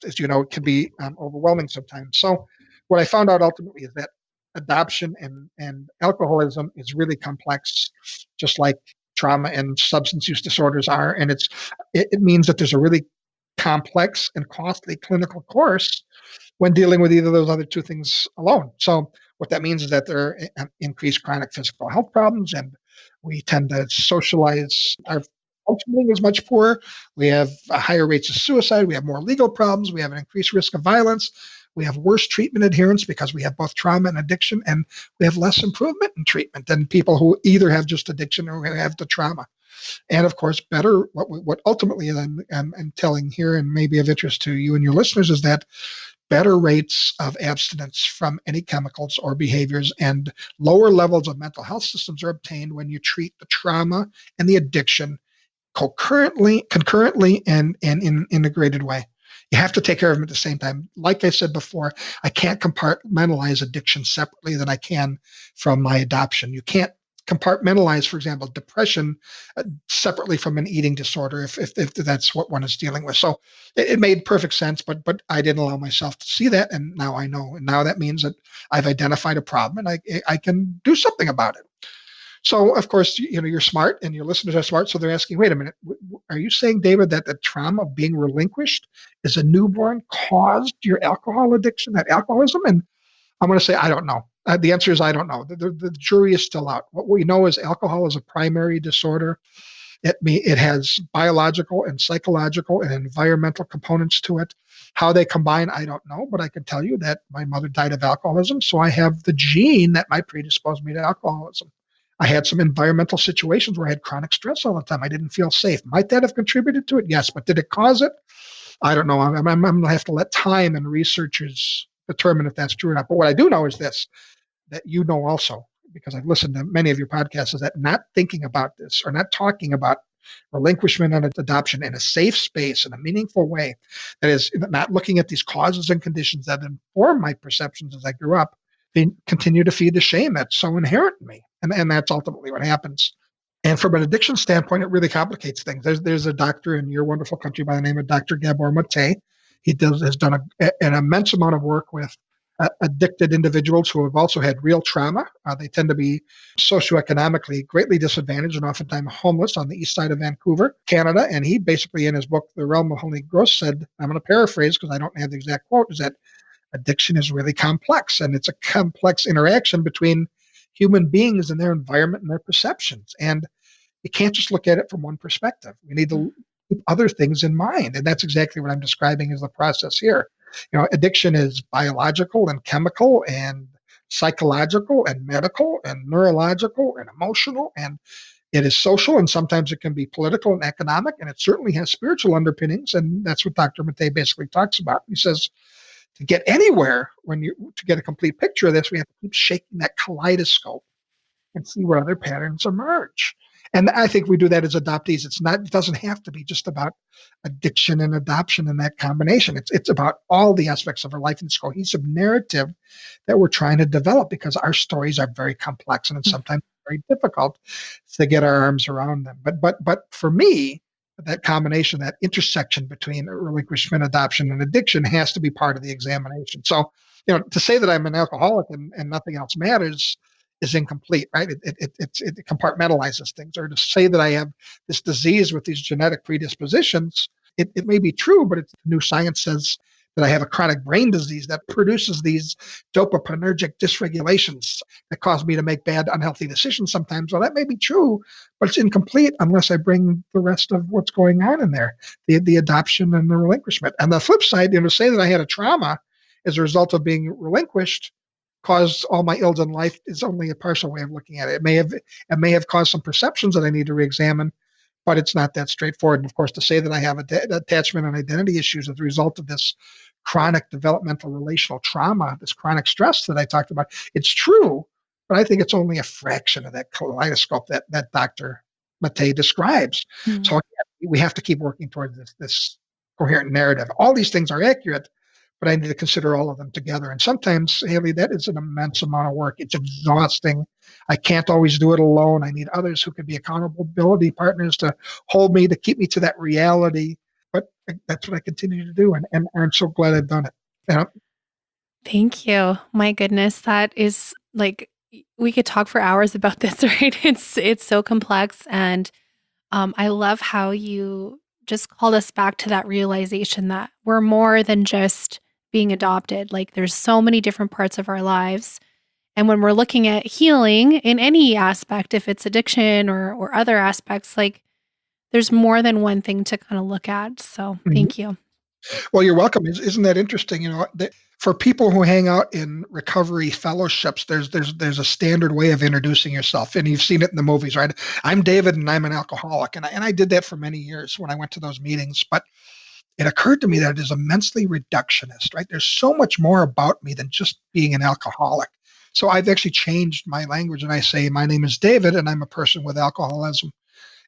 as you know, it can be overwhelming sometimes. So what I found out ultimately is that adoption and alcoholism is really complex, just like trauma and substance use disorders are. And it means that there's a really complex and costly clinical course when dealing with either of those other two things alone. So what that means is that there are increased chronic physical health problems, and we tend to socialize. Our functioning is much poorer. We have higher rates of suicide. We have more legal problems. We have an increased risk of violence. We have worse treatment adherence because we have both trauma and addiction, and we have less improvement in treatment than people who either have just addiction or have the trauma. And of course, what ultimately I'm telling here, and maybe of interest to you and your listeners, is that better rates of abstinence from any chemicals or behaviors and lower levels of mental health systems are obtained when you treat the trauma and the addiction concurrently, and in an integrated way. You have to take care of them at the same time. Like I said before, I can't compartmentalize addiction separately than I can from my adoption. You can't compartmentalize, for example, depression separately from an eating disorder if that's what one is dealing with. So it made perfect sense, but I didn't allow myself to see that, and now I know. And now that means that I've identified a problem, and I can do something about it. So, of course, you're smart and your listeners are smart. So they're asking, wait a minute, are you saying, David, that the trauma of being relinquished as a newborn caused your alcohol addiction, that alcoholism? And I'm going to say, I don't know. The answer is I don't know. The jury is still out. What we know is alcohol is a primary disorder. It has biological and psychological and environmental components to it. How they combine, I don't know, but I can tell you that my mother died of alcoholism, so I have the gene that might predispose me to alcoholism. I had some environmental situations where I had chronic stress all the time. I didn't feel safe. Might that have contributed to it? Yes, but did it cause it? I don't know. I'm going to have to let time and researchers determine if that's true or not. But what I do know is this, that you know also, because I've listened to many of your podcasts, is that not thinking about this or not talking about relinquishment and adoption in a safe space, in a meaningful way, that is, not looking at these causes and conditions that inform my perceptions as I grew up, they continue to feed the shame that's so inherent in me. And that's ultimately what happens. And from an addiction standpoint, it really complicates things. There's a doctor in your wonderful country by the name of Dr. Gabor Mate. He has done an immense amount of work with addicted individuals who have also had real trauma. They tend to be socioeconomically greatly disadvantaged and oftentimes homeless on the east side of Vancouver, Canada. And he basically, in his book, The Realm of Holy Gross, said, I'm going to paraphrase because I don't have the exact quote, is that addiction is really complex, and it's a complex interaction between human beings and their environment and their perceptions. And you can't just look at it from one perspective. We need to keep other things in mind. And that's exactly what I'm describing as the process here. Addiction is biological and chemical and psychological and medical and neurological and emotional, and it is social, and sometimes it can be political and economic, and it certainly has spiritual underpinnings. And that's what Dr. Mate basically talks about. He says, to get anywhere, to get a complete picture of this, we have to keep shaking that kaleidoscope and see where other patterns emerge. And I think we do that as adoptees. It doesn't have to be just about addiction and adoption and that combination. It's about all the aspects of our life in this cohesive narrative that we're trying to develop, because our stories are very complex and it's sometimes very difficult to get our arms around them. But for me, that combination, that intersection between relinquishment, adoption, and addiction has to be part of the examination. So, to say that I'm an alcoholic and nothing else matters is incomplete, right? It compartmentalizes things. Or to say that I have this disease with these genetic predispositions, it may be true, but new science says that I have a chronic brain disease that produces these dopaminergic dysregulations that cause me to make bad, unhealthy decisions sometimes. Well, that may be true, but it's incomplete unless I bring the rest of what's going on in there, the adoption and the relinquishment. And the flip side, to say that I had a trauma as a result of being relinquished caused all my ills in life is only a partial way of looking at it. It may have caused some perceptions that I need to reexamine, but it's not that straightforward. And of course, to say that I have attachment and identity issues as a result of this chronic developmental relational trauma, this chronic stress that I talked about, it's true, but I think it's only a fraction of that kaleidoscope that Dr. Mate describes. Mm-hmm. So again, we have to keep working towards this coherent narrative. All these things are accurate, but I need to consider all of them together. And sometimes, Haley, that is an immense amount of work. It's exhausting. I can't always do it alone. I need others who can be accountability partners to hold me, to keep me to that reality. But that's what I continue to do. And I'm so glad I've done it. Thank you. My goodness, that is we could talk for hours about this, right? It's so complex. And I love how you just called us back to that realization that we're more than just being adopted. There's so many different parts of our lives. And when we're looking at healing in any aspect, if it's addiction or other aspects, there's more than one thing to kind of look at. So thank you. Well, you're welcome. Isn't that interesting? For people who hang out in recovery fellowships, there's a standard way of introducing yourself, and you've seen it in the movies, right? I'm David, and I'm an alcoholic, and I did that for many years when I went to those meetings. But it occurred to me that it is immensely reductionist, right? There's so much more about me than just being an alcoholic. So I've actually changed my language, and I say, my name is David, and I'm a person with alcoholism.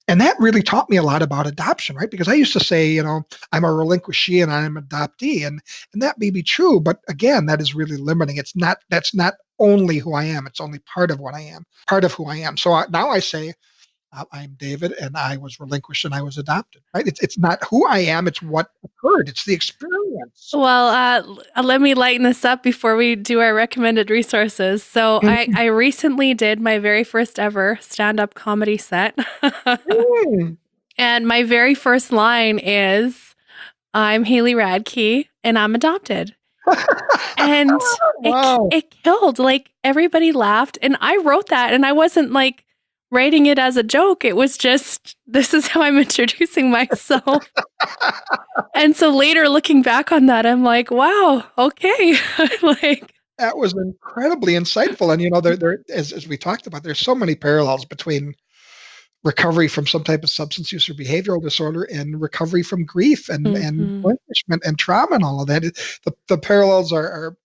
And that really taught me a lot about adoption, right? Because I used to say, I'm a relinquishee and I'm an adoptee. And that may be true, but again, that is really limiting. That's not only who I am. It's only part of what I am, part of who I am. So now I say, I'm David and I was relinquished and I was adopted, right? It's not who I am, it's what occurred. It's the experience. Well, let me lighten this up before we do our recommended resources. So I recently did my very first ever stand-up comedy set. And my very first line is, I'm Haley Radke and I'm adopted. And wow. it killed. Everybody laughed. And I wrote that and I wasn't writing it as a joke. It was just, this is how I'm introducing myself. And so later looking back on that, I'm like, wow, okay. Like, That was incredibly insightful. And, as we talked about, there's so many parallels between recovery from some type of substance use or behavioral disorder and recovery from grief and punishment and trauma and all of that. The parallels are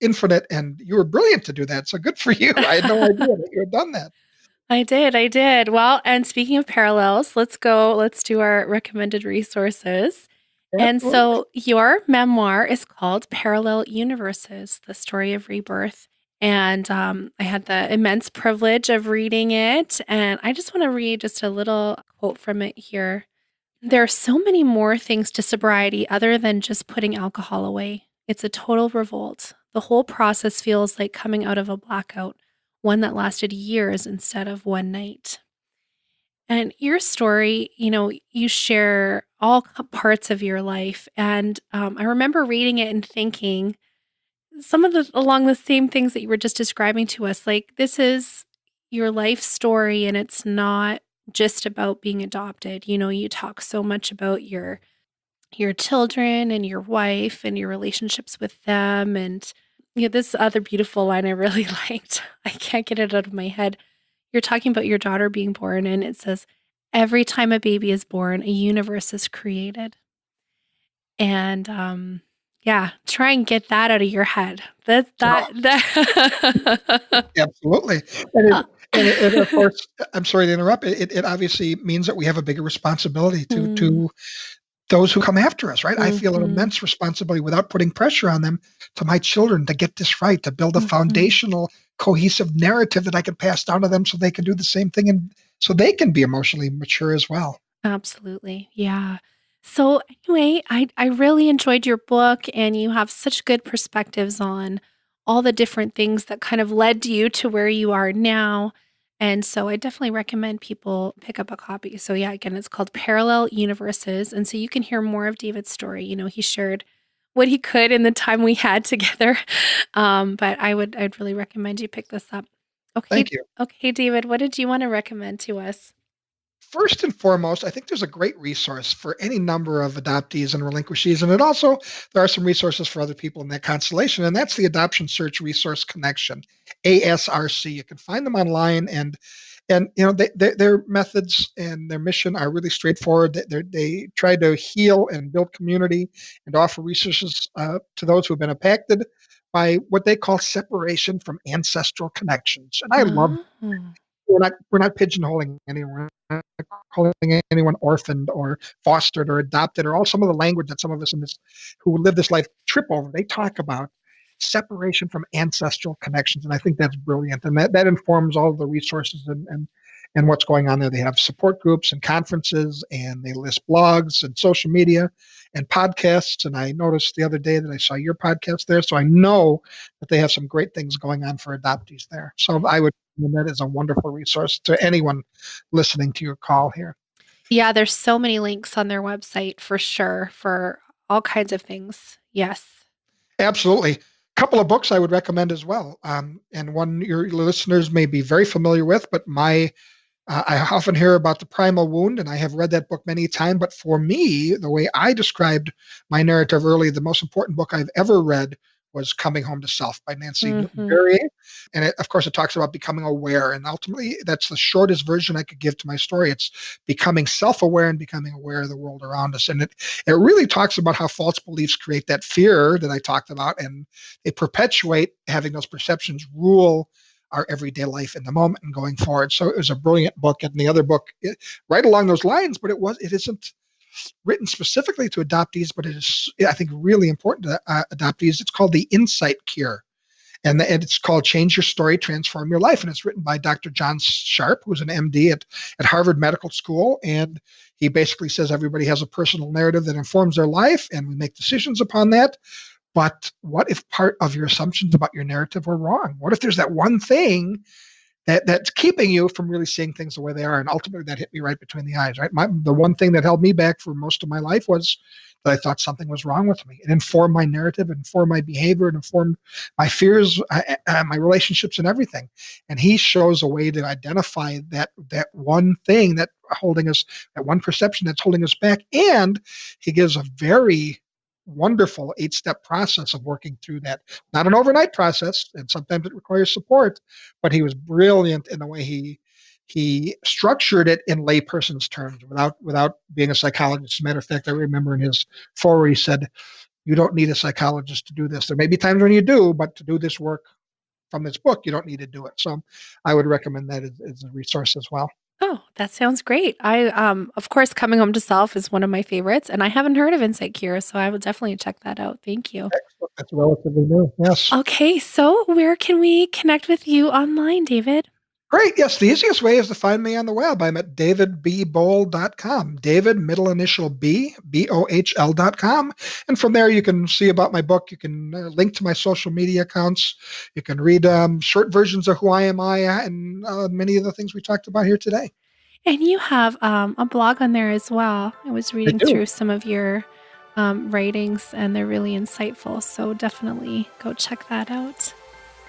infinite, and you were brilliant to do that. So good for you. I had no idea that you had done that. I did. Well, and speaking of parallels, let's do our recommended resources. And Absolutely. so your memoir is called Parallel Universes, The Story of Rebirth. And I had the immense privilege of reading it. And I just want to read just a little quote from it here. There are so many more things to sobriety other than just putting alcohol away. It's a total revolt. The whole process feels like coming out of a blackout, one that lasted years instead of one night. And your story, you share all parts of your life. And I remember reading it and thinking along the same things that you were just describing to us. Like, this is your life story, and it's not just about being adopted. You talk so much about your children and your wife and your relationships with them. And this other beautiful line I really liked. I can't get it out of my head. You're talking about your daughter being born, and it says, every time a baby is born, a universe is created. And try and get that out of your head. Absolutely. And of course, I'm sorry to interrupt. It obviously means that we have a bigger responsibility to those who come after us, right? I feel an immense responsibility without putting pressure on them to my children to get this right, to build a foundational, cohesive narrative that I can pass down to them so they can do the same thing and so they can be emotionally mature as well. Absolutely. Yeah. So anyway, I really enjoyed your book, and you have such good perspectives on all the different things that kind of led you to where you are now. And so I definitely recommend people pick up a copy. So yeah, again, it's called Parallel Universes. And so you can hear more of David's story. He shared what he could in the time we had together. But I'd really recommend you pick this up. Okay. Thank you. Okay, David, what did you want to recommend to us? First and foremost, I think there's a great resource for any number of adoptees and relinquishees. And there are some resources for other people in that constellation, and that's the Adoption Search Resource Connection, ASRC. You can find them online, and their methods and their mission are really straightforward. They try to heal and build community and offer resources to those who have been impacted by what they call separation from ancestral connections. And I love we're not pigeonholing anyone, we're not calling anyone orphaned or fostered or adopted or all some of the language that some of us who live this life trip over. They talk about separation from ancestral connections, and I think that's brilliant. And that informs all of the resources and what's going on there. They have support groups and conferences, and they list blogs and social media and podcasts. And I noticed the other day that I saw your podcast there, so I know that they have some great things going on for adoptees there. So I would recommend that as a wonderful resource to anyone listening to your call here. Yeah, there's so many links on their website for sure for all kinds of things. Yes. Absolutely. A couple of books I would recommend as well. And one your listeners may be very familiar with, but I often hear about The Primal Wound, and I have read that book many times. But for me, the way I described my narrative earlier, the most important book I've ever read was Coming Home to Self by Nancy Berrier. And of course, it talks about becoming aware. And ultimately, that's the shortest version I could give to my story. It's becoming self-aware and becoming aware of the world around us. And it really talks about how false beliefs create that fear that I talked about, and they perpetuate having those perceptions rule our everyday life in the moment and going forward. So it was a brilliant book. And the other book, right along those lines, but it isn't written specifically to adoptees, but it is, I think, really important to adoptees. It's called The Insight Cure. And it's called Change Your Story, Transform Your Life. And it's written by Dr. John Sharp, who's an MD at Harvard Medical School. And he basically says everybody has a personal narrative that informs their life, and we make decisions upon that. But what if part of your assumptions about your narrative were wrong? What if there's that one thing that's keeping you from really seeing things the way they are. And ultimately, that hit me right between the eyes. Right, the one thing that held me back for most of my life was that I thought something was wrong with me. It informed my narrative, it informed my behavior, it informed my fears, my relationships, and everything. And he shows a way to identify that one thing that holding us, that one perception that's holding us back, and he gives a very wonderful 8-step process of working through that. Not an overnight process, and sometimes it requires support, but he was brilliant in the way he structured it in layperson's terms without being a psychologist. As a matter of fact, I remember in his foreword he said, "You don't need a psychologist to do this. There may be times when you do, but to do this work from this book, you don't need to do it." So I would recommend that as a resource as well. Oh, that sounds great. Of course, Coming Home to Self is one of my favorites, and I haven't heard of Insight Cure, so I will definitely check that out. Thank you. Excellent. That's relatively new. Yes. Okay, so where can we connect with you online, David? Great. Yes, the easiest way is to find me on the web. I'm at davidbbohl.com. David, middle initial B, BOHL.com. And from there, you can see about my book. You can link to my social media accounts. You can read short versions of who I am, and many of the things we talked about here today. And you have a blog on there as well. I was reading through some of your writings, and they're really insightful. So definitely go check that out.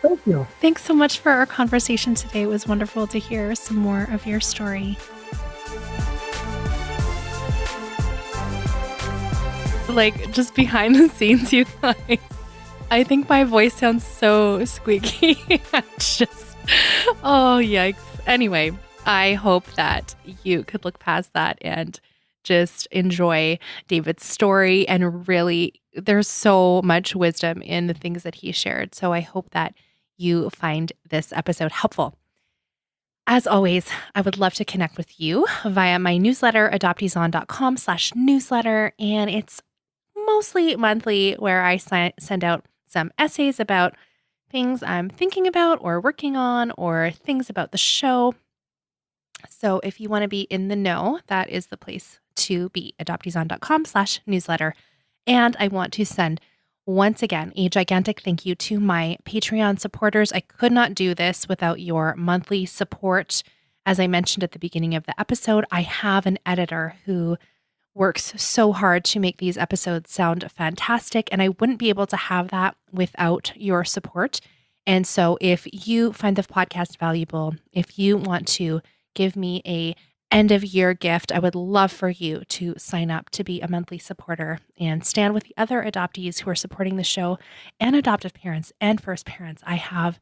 Thank you. Thanks so much for our conversation today. It was wonderful to hear some more of your story. Like, just behind the scenes, you guys, I think my voice sounds so squeaky. Oh, yikes. Anyway, I hope that you could look past that and just enjoy David's story. And really, there's so much wisdom in the things that he shared. So I hope that you find this episode helpful. As always, I would love to connect with you via my newsletter, adopteeson.com/newsletter. And it's mostly monthly, where I send out some essays about things I'm thinking about or working on, or things about the show. So if you want to be in the know, that is the place to be, adopteeson.com/newsletter. And I want to send, once again, a gigantic thank you to my Patreon supporters. I could not do this without your monthly support. As I mentioned at the beginning of the episode, I have an editor who works so hard to make these episodes sound fantastic, and I wouldn't be able to have that without your support. And so if you find the podcast valuable, if you want to give me a end of year gift, I would love for you to sign up to be a monthly supporter and stand with the other adoptees who are supporting the show, and adoptive parents and first parents. I have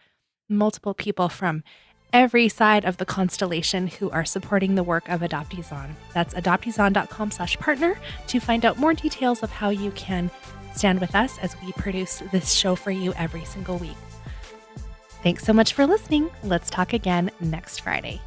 multiple people from every side of the constellation who are supporting the work of Adoptees On. That's adopteeson.com/partner to find out more details of how you can stand with us as we produce this show for you every single week. Thanks so much for listening. Let's talk again next Friday.